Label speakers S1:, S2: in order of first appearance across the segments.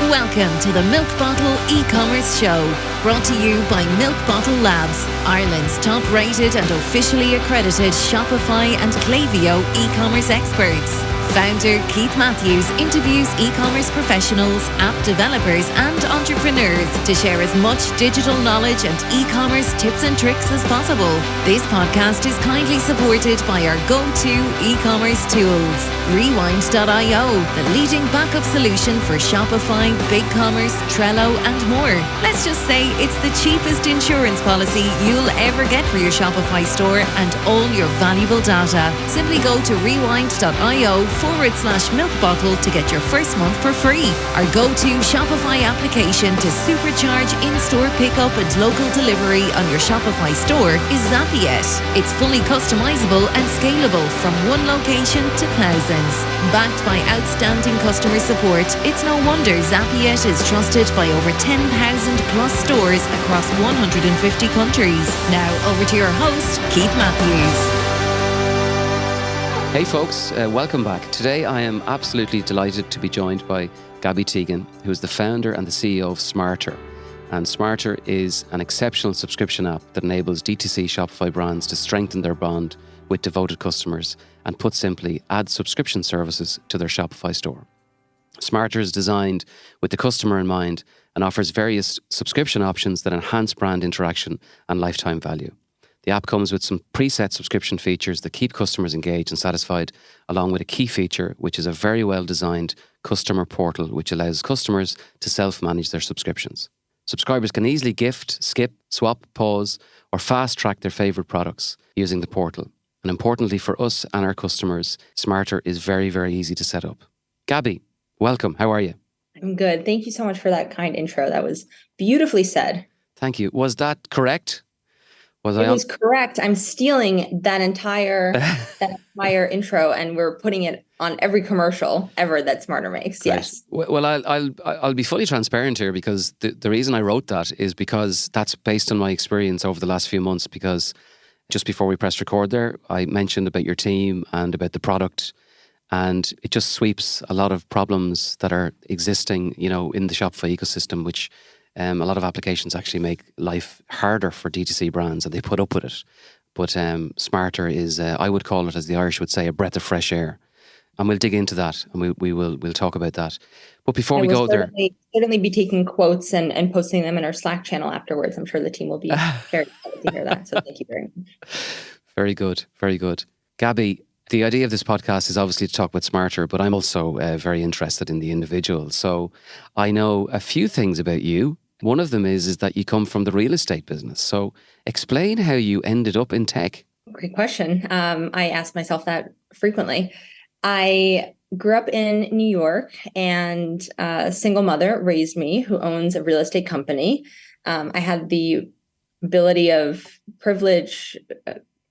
S1: Welcome to the Milk Bottle e-commerce show, brought to you by Milk Bottle Labs, Ireland's top-rated and officially accredited Shopify and Klaviyo e-commerce experts. Founder Keith Matthews interviews e-commerce professionals, app developers and entrepreneurs to share as much digital knowledge and e-commerce tips and tricks as possible. This podcast is kindly supported by our go-to e-commerce tools, Rewind.io, the leading backup solution for Shopify, BigCommerce, Trello and more. Let's just say it's the cheapest insurance policy you'll ever get for your Shopify store and all your valuable data. Simply go to rewind.io/milk bottle to get your first month for free. Our go-to Shopify application to supercharge in-store pickup and local delivery on your Shopify store is Zapiet. It's fully customizable and scalable from one location to thousands. Backed by outstanding customer support, it's no wonder Zapiet is trusted by over 10,000 plus stores across 150 countries. Now over to your host, Keith Matthews.
S2: Hey folks, welcome back. Today I am absolutely delighted to be joined by Gaby Tegen, who is the founder and the CEO of Smartrr. And Smartrr is an exceptional subscription app that enables D2C Shopify brands to strengthen their bond with devoted customers and, put simply, add subscription services to their Shopify store. Smartrr is designed with the customer in mind and offers various subscription options that enhance brand interaction and lifetime value. The app comes with some preset subscription features that keep customers engaged and satisfied, along with a key feature, which is a very well-designed customer portal, which allows customers to self-manage their subscriptions. Subscribers can easily gift, skip, swap, pause, or fast-track their favourite products using the portal. And importantly for us and our customers, Smartrr is very, very easy to set up. Gaby, welcome. How are you?
S3: I'm good. Thank you so much for that kind intro. That was beautifully said.
S2: Thank you. Was that correct?
S3: It was correct. I'm stealing that entire intro, and we're putting it on every commercial ever that Smartrr makes.
S2: Great.
S3: Yes.
S2: Well, I'll be fully transparent here, because the reason I wrote that is because that's based on my experience over the last few months. Because just before we pressed record there, I mentioned about your team and about the product, and it just sweeps a lot of problems that are existing, in the Shopify ecosystem, which a lot of applications actually make life harder for D2C brands, and they put up with it. But Smartrr is, I would call it, as the Irish would say, a breath of fresh air. And we'll dig into that, and we'll talk about that. But before we go there,
S3: certainly be taking quotes and posting them in our Slack channel afterwards. I'm sure the team will be very excited to hear that. So thank you very much.
S2: Very good, very good. Gaby, the idea of this podcast is obviously to talk about Smartrr, but I'm also very interested in the individual. So I know a few things about you. One of them is that you come from the real estate business. So explain how you ended up in tech.
S3: Great question. I ask myself that frequently. I grew up in New York, and a single mother raised me who owns a real estate company. I had the ability of privilege.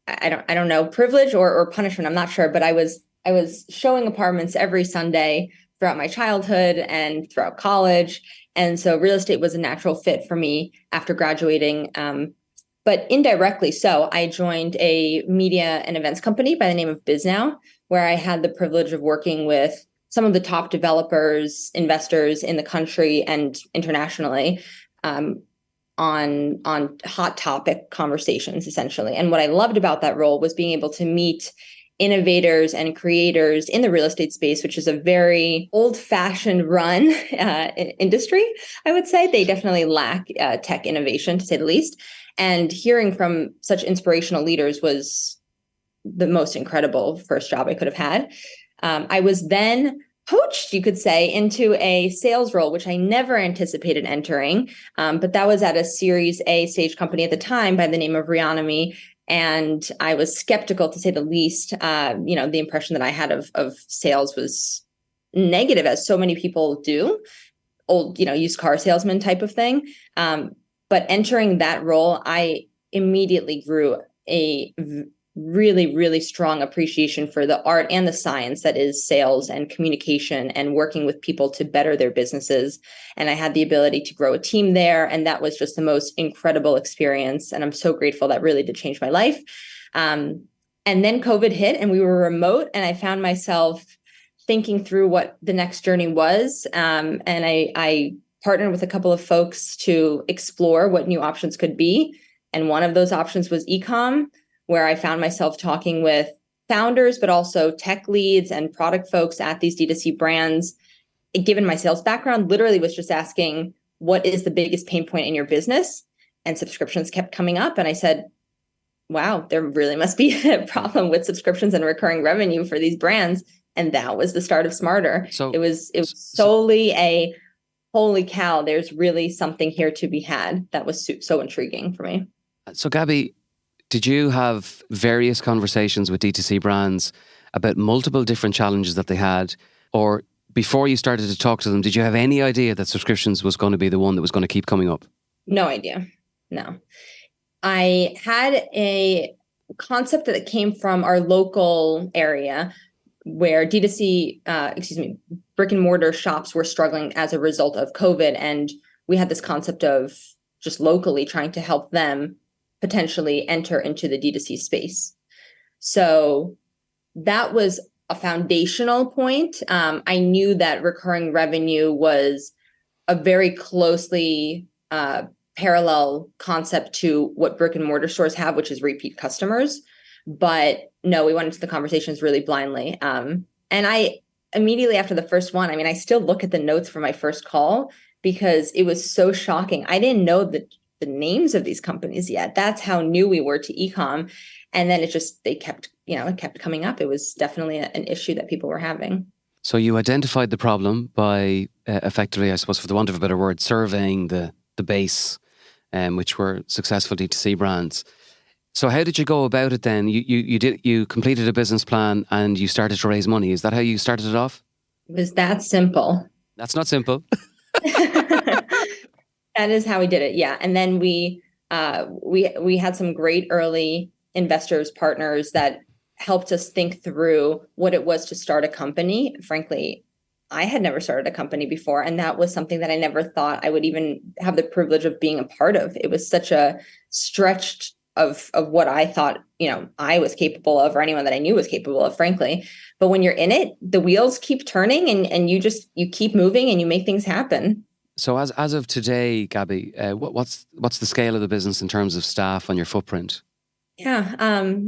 S3: I don't know, privilege or punishment. I'm not sure, but I was showing apartments every Sunday throughout my childhood and throughout college. And so real estate was a natural fit for me after graduating. But indirectly so, I joined a media and events company by the name of BizNow, where I had the privilege of working with some of the top developers, investors in the country and internationally on hot topic conversations, essentially. And what I loved about that role was being able to meet innovators and creators in the real estate space, which is a very old-fashioned run industry, I would say. They definitely lack tech innovation, to say the least. And hearing from such inspirational leaders was the most incredible first job I could have had. I was then poached, you could say, into a sales role, which I never anticipated entering. But that was at a Series A stage company at the time by the name of Remi. And I was skeptical, to say the least. The impression that I had of sales was negative, as so many people do. Old, used car salesman type of thing. But entering that role, I immediately grew a really, really strong appreciation for the art and the science that is sales and communication and working with people to better their businesses. And I had the ability to grow a team there. And that was just the most incredible experience. And I'm so grateful. That really did change my life. And then COVID hit and we were remote, and I found myself thinking through what the next journey was. And I partnered with a couple of folks to explore what new options could be. And one of those options was e-com, where I found myself talking with founders, but also tech leads and product folks at these D2C brands. Given my sales background, literally was just asking, what is the biggest pain point in your business? And subscriptions kept coming up. And I said, wow, there really must be a problem with subscriptions and recurring revenue for these brands. And that was the start of Smartrr.
S2: So
S3: it was solely a holy cow, there's really something here to be had. That was so intriguing for me.
S2: So Gaby, did you have various conversations with D2C brands about multiple different challenges that they had? Or before you started to talk to them, did you have any idea that subscriptions was going to be the one that was going to keep coming up?
S3: No idea. No. I had a concept that came from our local area where D2C, brick and mortar shops were struggling as a result of COVID. And we had this concept of just locally trying to help them potentially enter into the D2C space. So that was a foundational point. I knew that recurring revenue was a very closely parallel concept to what brick and mortar stores have, which is repeat customers. But no, we went into the conversations really blindly. And I immediately after the first one, I still look at the notes from my first call because it was so shocking. I didn't know the names of these companies yet. That's how new we were to e-com. And then it kept coming up. It was definitely an issue that people were having.
S2: So you identified the problem by effectively, I suppose, for the want of a better word, surveying the base, which were successful D2C brands. So how did you go about it then? You completed a business plan and you started to raise money. Is that how you started it off?
S3: It was that simple.
S2: That's not simple.
S3: That is how we did it. Yeah. And then we had some great early investors, partners that helped us think through what it was to start a company. Frankly, I had never started a company before. And that was something that I never thought I would even have the privilege of being a part of. It was such a stretch of what I thought, I was capable of, or anyone that I knew was capable of, frankly. But when you're in it, the wheels keep turning and you keep moving and you make things happen.
S2: So as of today, Gaby, what's the scale of the business in terms of staff on your footprint?
S3: Yeah,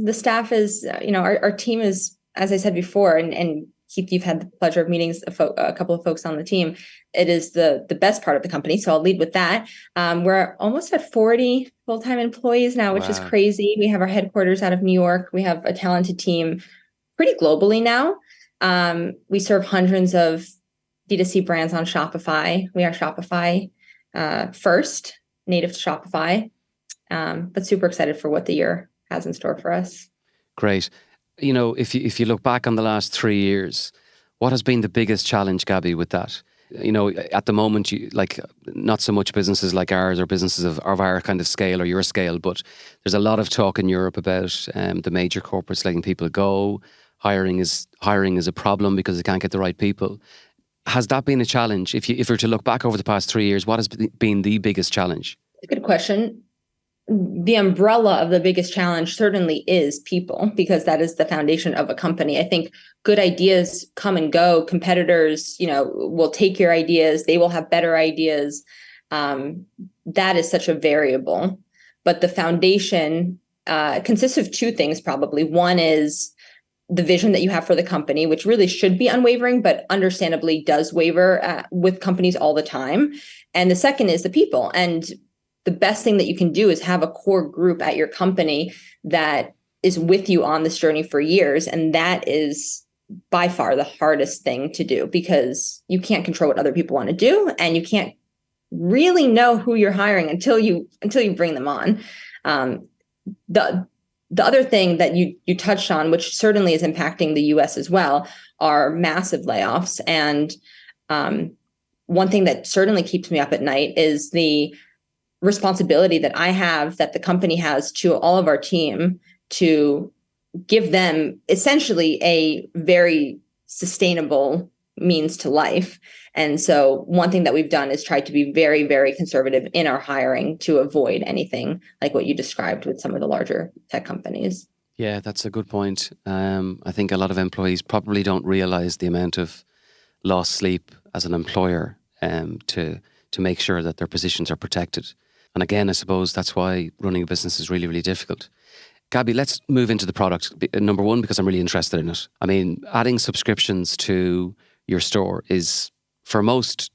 S3: the staff is, our team is, as I said before, and Keith, you've had the pleasure of meeting a couple of folks on the team. It is the best part of the company. So I'll lead with that. We're almost at 40 full-time employees now, which is crazy. We have our headquarters out of New York. We have a talented team pretty globally now. We serve hundreds of D2C brands on Shopify. We are Shopify first, native to Shopify, but super excited for what the year has in store for us.
S2: Great. If you look back on the last 3 years, what has been the biggest challenge, Gaby, with that? At the moment, not so much businesses like ours or businesses of our kind of scale or your scale, but there's a lot of talk in Europe about the major corporates letting people go. Hiring is a problem because they can't get the right people. Has that been a challenge? If you're to look back over the past 3 years, what has been the biggest challenge?
S3: Good question. The umbrella of the biggest challenge certainly is people, because that is the foundation of a company. I think good ideas come and go. Competitors, will take your ideas. They will have better ideas. That is such a variable. But the foundation consists of two things, probably. One is the vision that you have for the company, which really should be unwavering, but understandably does waver with companies all the time. And the second is the people. And the best thing that you can do is have a core group at your company that is with you on this journey for years. And that is by far the hardest thing to do, because you can't control what other people want to do. And you can't really know who you're hiring until you bring them on. The other thing that you touched on, which certainly is impacting the US as well, are massive layoffs. And one thing that certainly keeps me up at night is the responsibility that I have, that the company has, to all of our team, to give them essentially a very sustainable means to life. And so one thing that we've done is try to be very, very conservative in our hiring to avoid anything like what you described with some of the larger tech companies.
S2: Yeah, that's a good point. I think a lot of employees probably don't realize the amount of lost sleep as an employer to make sure that their positions are protected. And again, I suppose that's why running a business is really, really difficult. Gaby, let's move into the product. Number one, because I'm really interested in it. I mean, adding subscriptions to your store is, for most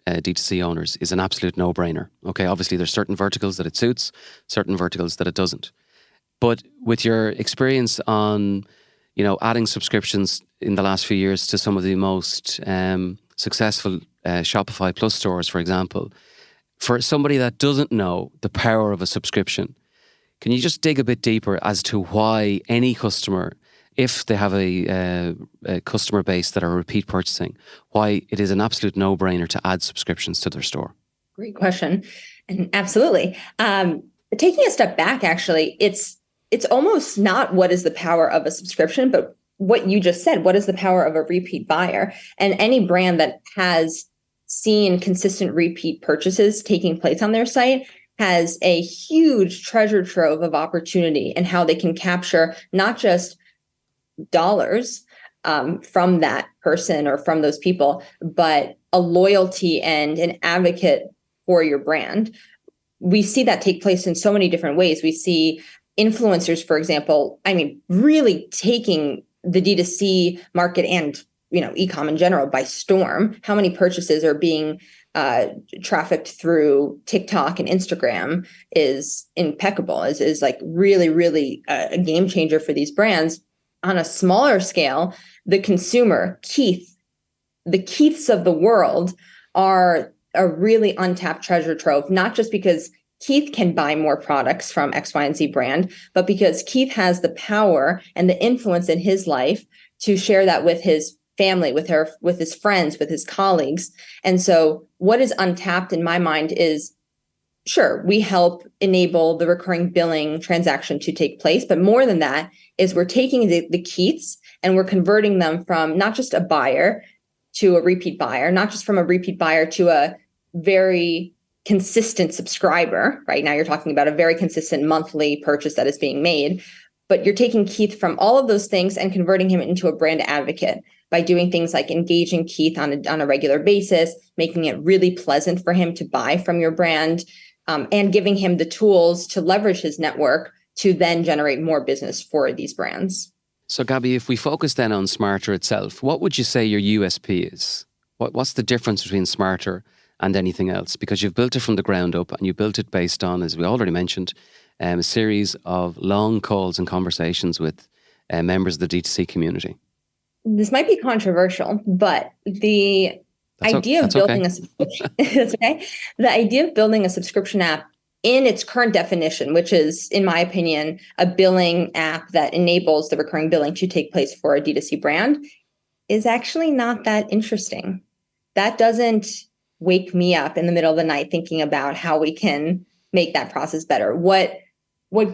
S2: D2C owners, is an absolute no-brainer. Okay, obviously there's certain verticals that it suits, certain verticals that it doesn't. But with your experience on, adding subscriptions in the last few years to some of the most successful Shopify Plus stores, for example, for somebody that doesn't know the power of a subscription, can you just dig a bit deeper as to why any customer, if they have a customer base that are repeat purchasing, why it is an absolute no-brainer to add subscriptions to their store?
S3: Great question. And absolutely. Taking a step back, actually, it's almost not what is the power of a subscription, but what you just said, what is the power of a repeat buyer? And any brand that has seen consistent repeat purchases taking place on their site has a huge treasure trove of opportunity and how they can capture not just dollars from that person or from those people, but a loyalty and an advocate for your brand. We see that take place in so many different ways. We see influencers, for example, really taking the D2C market and e-com in general by storm. How many purchases are being trafficked through TikTok and Instagram is impeccable, is like really, really a game changer for these brands. On a smaller scale, the consumer, the Keiths of the world are a really untapped treasure trove, not just because Keith can buy more products from X, Y, and Z brand, but because Keith has the power and the influence in his life to share that with his family, with his friends, with his colleagues. And so what is untapped in my mind is, sure, we help enable the recurring billing transaction to take place. But more than that is we're taking the Keiths and we're converting them from not just a buyer to a repeat buyer, not just from a repeat buyer to a very consistent subscriber. Right now, you're talking about a very consistent monthly purchase that is being made. But you're taking Keith from all of those things and converting him into a brand advocate by doing things like engaging Keith on a regular basis, making it really pleasant for him to buy from your brand, and giving him the tools to leverage his network to then generate more business for these brands.
S2: So, Gaby, if we focus then on Smartrr itself, what would you say your USP is? What's the difference between Smartrr and anything else? Because you've built it from the ground up and you built it based on, as we already mentioned, a series of long calls and conversations with members of the D2C community.
S3: This might be controversial, but the idea of building a subscription, that's okay. The idea of building a subscription app in its current definition, which is, in my opinion, a billing app that enables the recurring billing to take place for a D2C brand, is actually not that interesting. That doesn't wake me up in the middle of the night thinking about how we can make that process better. What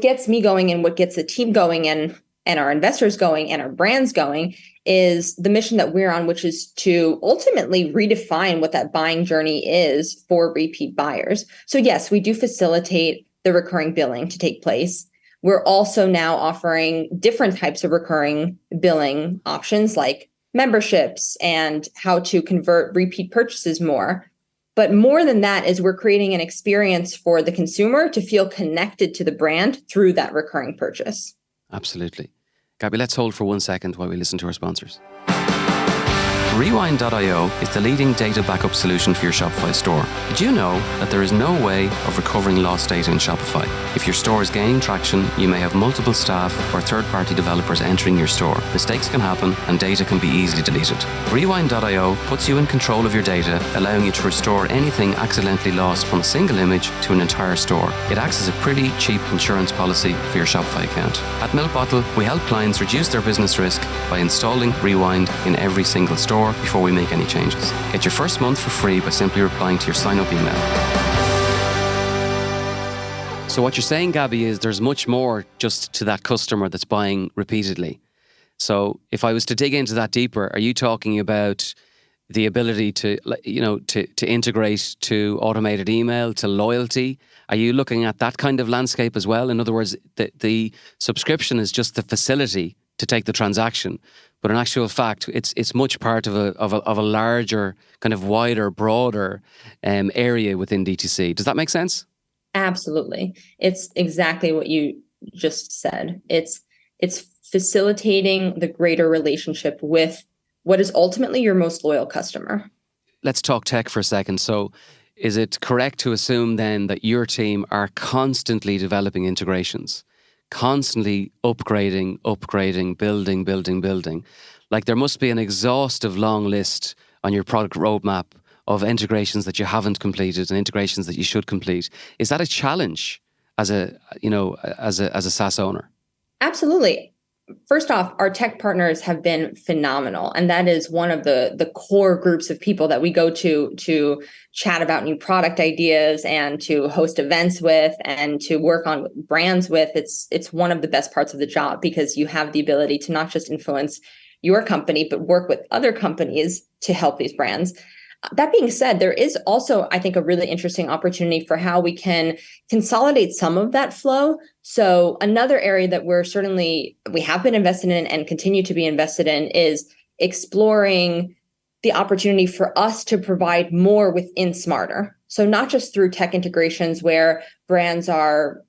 S3: gets me going and what gets the team going and our investors going and our brands going is the mission that we're on, which is to ultimately redefine what that buying journey is for repeat buyers. So yes, we do facilitate the recurring billing to take place. We're also now offering different types of recurring billing options like memberships and how to convert repeat purchases more. But more than that is we're creating an experience for the consumer to feel connected to the brand through that recurring purchase.
S2: Absolutely. Gaby, let's hold for 1 second while we listen to our sponsors. Rewind.io is the leading data backup solution for your Shopify store. Did you know that there is no way of recovering lost data in Shopify? If your store is gaining traction, you may have multiple staff or third-party developers entering your store. Mistakes can happen and data can be easily deleted. Rewind.io puts you in control of your data, allowing you to restore anything accidentally lost from a single image to an entire store. It acts as a pretty cheap insurance policy for your Shopify account. At Milk Bottle, we help clients reduce their business risk by installing Rewind in every single store before we make any changes. Get your first month for free by simply replying to your sign-up email. So what you're saying, Gaby, is there's much more just to that customer that's buying repeatedly. So if I was to dig into that deeper, are you talking about the ability to, to integrate to automated email, to loyalty. Are you looking at that kind of landscape as well? In other words, the subscription is just the facility to take the transaction, but in actual fact, it's much part of a larger, kind of wider, broader area within DTC. Does that make sense?
S3: Absolutely. It's exactly what you just said. It's facilitating the greater relationship with what is ultimately your most loyal customer.
S2: Let's talk tech for a second. So is it correct to assume then that your team are constantly developing integrations, constantly upgrading, building? Like there must be an exhaustive long list on your product roadmap of integrations that you haven't completed and integrations that you should complete. Is that a challenge as a SaaS owner?
S3: Absolutely. First off, our tech partners have been phenomenal. And that is one of the core groups of people that we go to chat about new product ideas and to host events with and to work on brands with. It's one of the best parts of the job because you have the ability to not just influence your company, but work with other companies to help these brands. That being said, there is also, I think, a really interesting opportunity for how we can consolidate some of that flow. So another area that we have been invested in and continue to be invested in is exploring the opportunity for us to provide more within Smartrr. So not just through tech integrations where brands are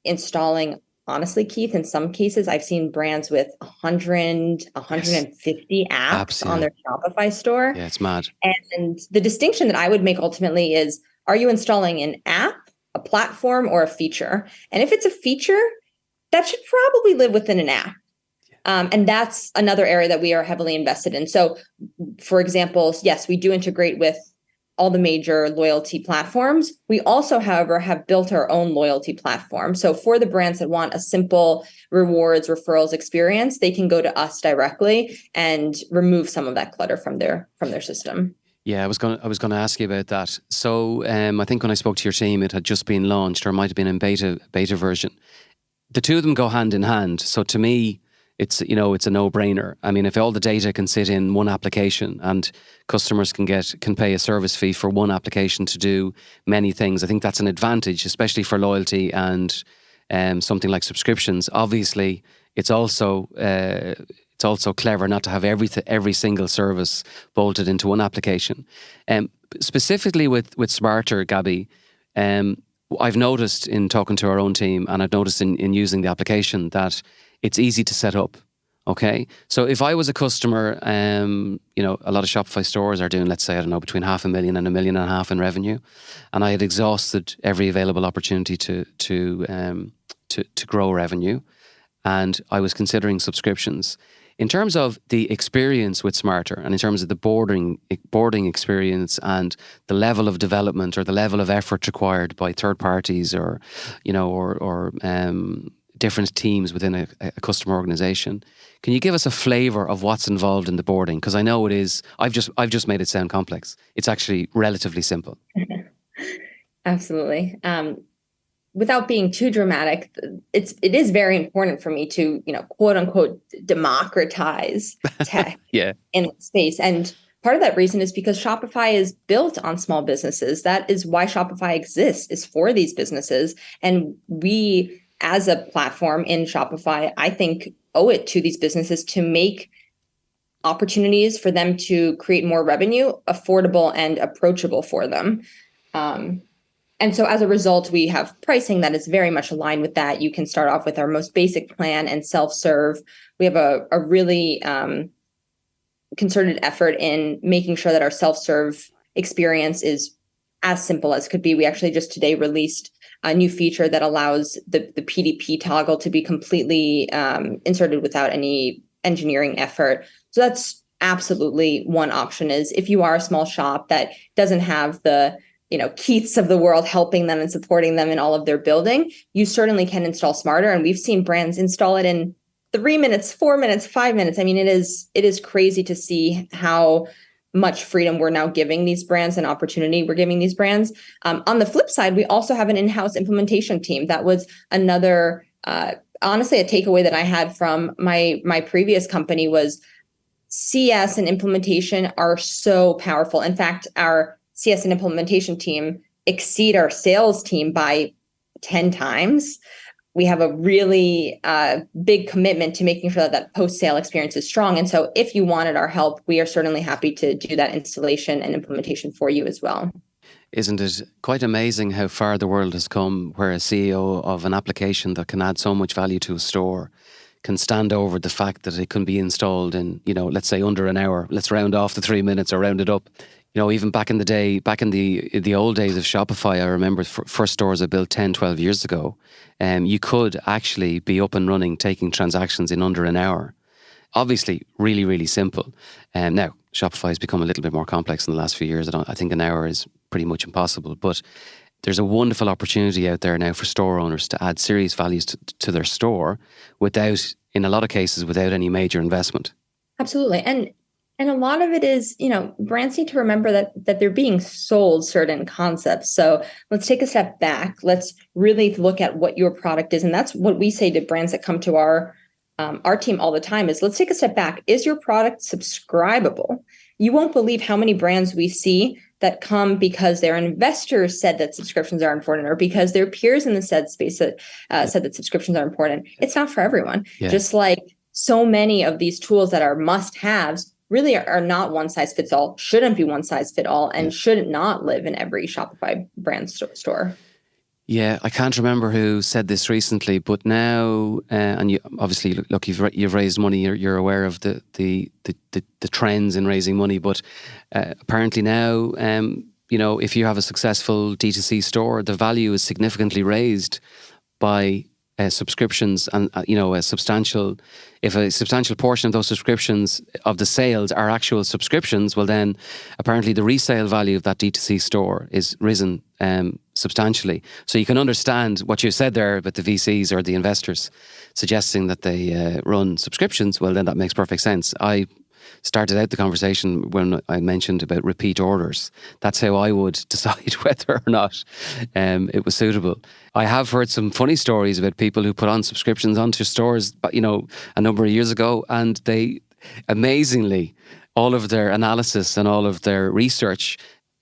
S3: installing. Honestly, Keith, in some cases, I've seen brands with 100, 150 apps on their Shopify store.
S2: Yeah, it's mad.
S3: And the distinction that I would make ultimately is, are you installing an app, a platform, or a feature? And if it's a feature, that should probably live within an app. And that's another area that we are heavily invested in. So, for example, yes, we do integrate with all the major loyalty platforms. We also, however, have built our own loyalty platform. So for the brands that want a simple rewards referrals experience, they can go to us directly and remove some of that clutter from their system.
S2: Yeah, I was going to ask you about that. So I think when I spoke to your team, it had just been launched, or might have been in beta version. The two of them go hand in hand. So to me, it's a no-brainer. I mean, if all the data can sit in one application and customers can pay a service fee for one application to do many things, I think that's an advantage, especially for loyalty and something like subscriptions. Obviously, it's also clever not to have every single service bolted into one application. Specifically with Smartrr, Gaby, I've noticed in talking to our own team, and I've noticed in using the application, that it's easy to set up. Okay. So if I was a customer, a lot of Shopify stores are doing, let's say, I don't know, between $500,000 and $1.5 million in revenue. And I had exhausted every available opportunity to grow revenue. And I was considering subscriptions. In terms of the experience with Smartrr and in terms of the boarding experience and the level of development or the level of effort required by third parties or different teams within a customer organization, can you give us a flavor of what's involved in the boarding? Because I know it is. I've just made it sound complex. It's actually relatively simple.
S3: Absolutely. Without being too dramatic, it is very important for me to, quote unquote, democratize tech in that space. And part of that reason is because Shopify is built on small businesses. That is why Shopify exists, is for these businesses. And we, as a platform in Shopify, I think owe it to these businesses to make opportunities for them to create more revenue affordable and approachable for them. And so as a result, we have pricing that is very much aligned with that. You can start off with our most basic plan and self-serve. We have a really concerted effort in making sure that our self-serve experience is as simple as could be. We actually just today released a new feature that allows the PDP toggle to be completely inserted without any engineering effort. So that's absolutely one option, is if you are a small shop that doesn't have the Keiths of the world helping them and supporting them in all of their building, you certainly can install Smartrr. And we've seen brands install it in 3 minutes, 4 minutes, 5 minutes. I mean, it is crazy to see how much freedom we're now giving these brands and opportunity we're giving these brands. On the flip side, we also have an in-house implementation team. That was another, honestly, a takeaway that I had from my previous company was CS and implementation are so powerful. In fact, our CS and implementation team exceed our sales team by 10 times. We have a really big commitment to making sure that that post-sale experience is strong. And so if you wanted our help, we are certainly happy to do that installation and implementation for you as well.
S2: Isn't it quite amazing how far the world has come, where a CEO of an application that can add so much value to a store can stand over the fact that it can be installed in, let's say under an hour. Let's round off the 3 minutes or round it up. Even back in the day, back in the old days of Shopify, I remember first stores I built 10, 12 years ago, you could actually be up and running, taking transactions in under an hour. Obviously, really, really simple. Now, Shopify has become a little bit more complex in the last few years. I think an hour is pretty much impossible. But there's a wonderful opportunity out there now for store owners to add serious values to their store without, in a lot of cases, without any major investment.
S3: Absolutely. And a lot of it is, brands need to remember that they're being sold certain concepts. So let's take a step back. Let's really look at what your product is. And that's what we say to brands that come to our team all the time is, let's take a step back. Is your product subscribable? You won't believe how many brands we see that come because their investors said that subscriptions are important, or because their peers in the said space said that subscriptions are important. It's not for everyone.
S2: Yeah.
S3: Just like so many of these tools that are must-haves really are not one size fits all, shouldn't be one size fit all, and should not live in every Shopify brand store.
S2: Yeah, I can't remember who said this recently, but now, and you obviously look, you've raised money. You're aware of the trends in raising money, but apparently now, if you have a successful D2C store, the value is significantly raised by subscriptions, and if a substantial portion of those subscriptions of the sales are actual subscriptions, well then apparently the resale value of that D2C store is risen substantially. So you can understand what you said there about the VCs or the investors suggesting that they run subscriptions. Well, then that makes perfect sense. I started out the conversation when I mentioned about repeat orders. That's how I would decide whether or not it was suitable. I have heard some funny stories about people who put on subscriptions onto stores, a number of years ago, and they, amazingly, all of their analysis and all of their research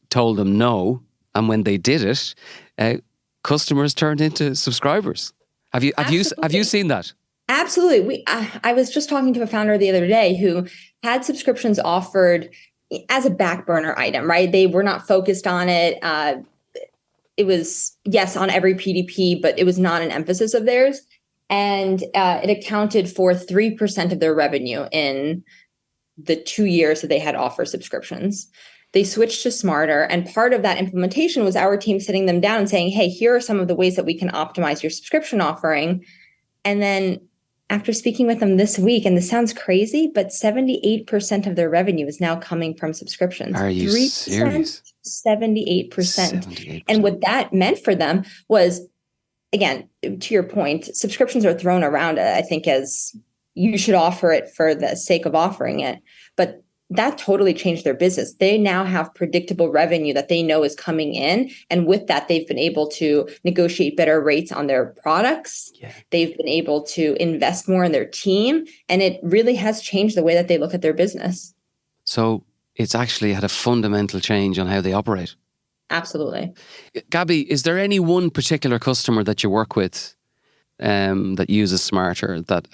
S2: told them no. And when they did it, customers turned into subscribers. Have you seen that?
S3: Absolutely. I was just talking to a founder the other day who had subscriptions offered as a back burner item, right? They were not focused on it. It was, yes, on every PDP, but it was not an emphasis of theirs. And it accounted for 3% of their revenue in the 2 years that they had offered subscriptions. They switched to Smartrr, and part of that implementation was our team sitting them down and saying, hey, here are some of the ways that we can optimize your subscription offering. And then after speaking with them this week, and this sounds crazy, but 78% of their revenue is now coming from subscriptions.
S2: Are you serious?
S3: 78%. 78%. And what that meant for them was, again, to your point, subscriptions are thrown around, I think, as you should offer it for the sake of offering it. But that totally changed their business. They now have predictable revenue that they know is coming in. And with that, they've been able to negotiate better rates on their products. Yeah. They've been able to invest more in their team. And it really has changed the way that they look at their business.
S2: So it's actually had a fundamental change on how they operate.
S3: Absolutely.
S2: Gaby, is there any one particular customer that you work with that uses Smartrr that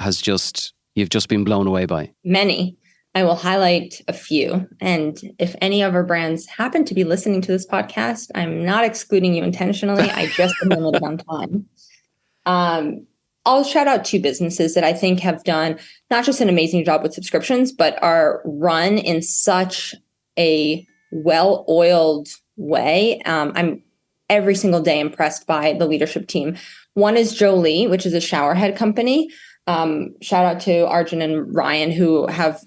S2: you've just been blown away by?
S3: Many. I will highlight a few. And if any of our brands happen to be listening to this podcast, I'm not excluding you intentionally. I just am limited on time. I'll shout out two businesses that I think have done not just an amazing job with subscriptions, but are run in such a well-oiled way. I'm every single day impressed by the leadership team. One is Jolie, which is a shower head company. Shout out to Arjun and Ryan, who have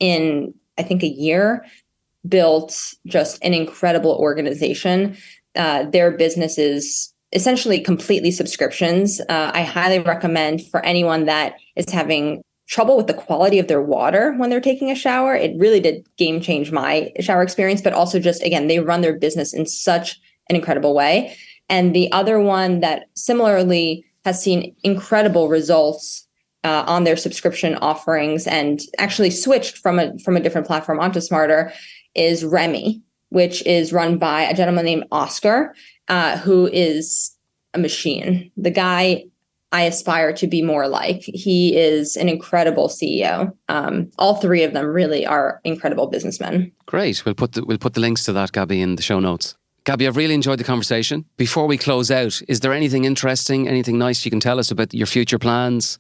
S3: in, I think, a year, built just an incredible organization. Their business is essentially completely subscriptions. I highly recommend for anyone that is having trouble with the quality of their water when they're taking a shower. It really did game change my shower experience, but also just, again, they run their business in such an incredible way. And the other one that similarly has seen incredible results on their subscription offerings and actually switched from a different platform onto Smartrr is Remi, which is run by a gentleman named Oscar, who is a machine. The guy I aspire to be more like. He is an incredible CEO. All three of them really are incredible businessmen.
S2: Great. We'll put the links to that, Gaby, in the show notes. Gaby, I've really enjoyed the conversation. Before we close out, is there anything interesting, anything nice you can tell us about your future plans,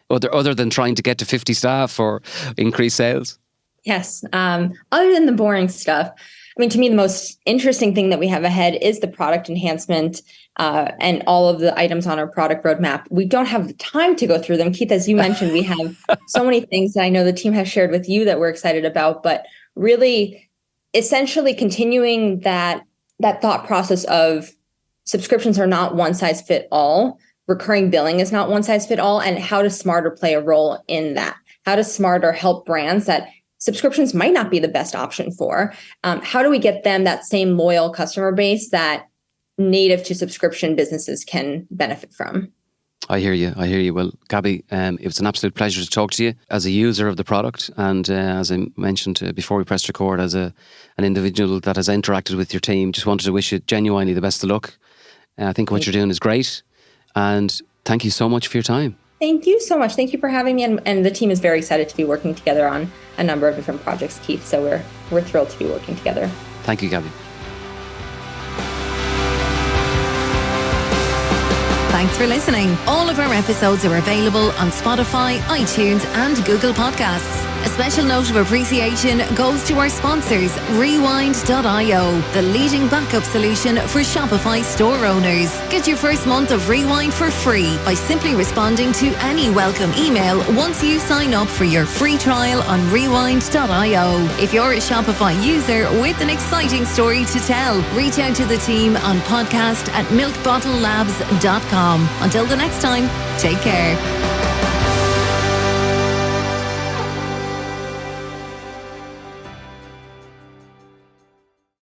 S2: other than trying to get to 50 staff or increase sales?
S3: Yes. Other than the boring stuff, I mean, to me, the most interesting thing that we have ahead is the product enhancement and all of the items on our product roadmap. We don't have the time to go through them. Keith, as you mentioned, we have so many things that I know the team has shared with you that we're excited about, but really essentially continuing that thought process of subscriptions are not one size fit all. Recurring billing is not one size fit all. And how does Smartrr play a role in that? How does Smartrr help brands that subscriptions might not be the best option for? How do we get them that same loyal customer base that native to subscription businesses can benefit from?
S2: I hear you. Well, Gaby, it was an absolute pleasure to talk to you as a user of the product. And as I mentioned before we pressed record, as an individual that has interacted with your team, just wanted to wish you genuinely the best of luck. I think what you're doing is great. And thank you so much for your time.
S3: Thank you so much. Thank you for having me. And the team is very excited to be working together on a number of different projects, Keith. So we're thrilled to be working together.
S2: Thank you, Gaby.
S1: Thanks for listening. All of our episodes are available on Spotify, iTunes, and Google Podcasts. A special note of appreciation goes to our sponsors, Rewind.io, the leading backup solution for Shopify store owners. Get your first month of Rewind for free by simply responding to any welcome email once you sign up for your free trial on Rewind.io. If you're a Shopify user with an exciting story to tell, reach out to the team on podcast@milkbottlelabs.com. Until the next time, take care.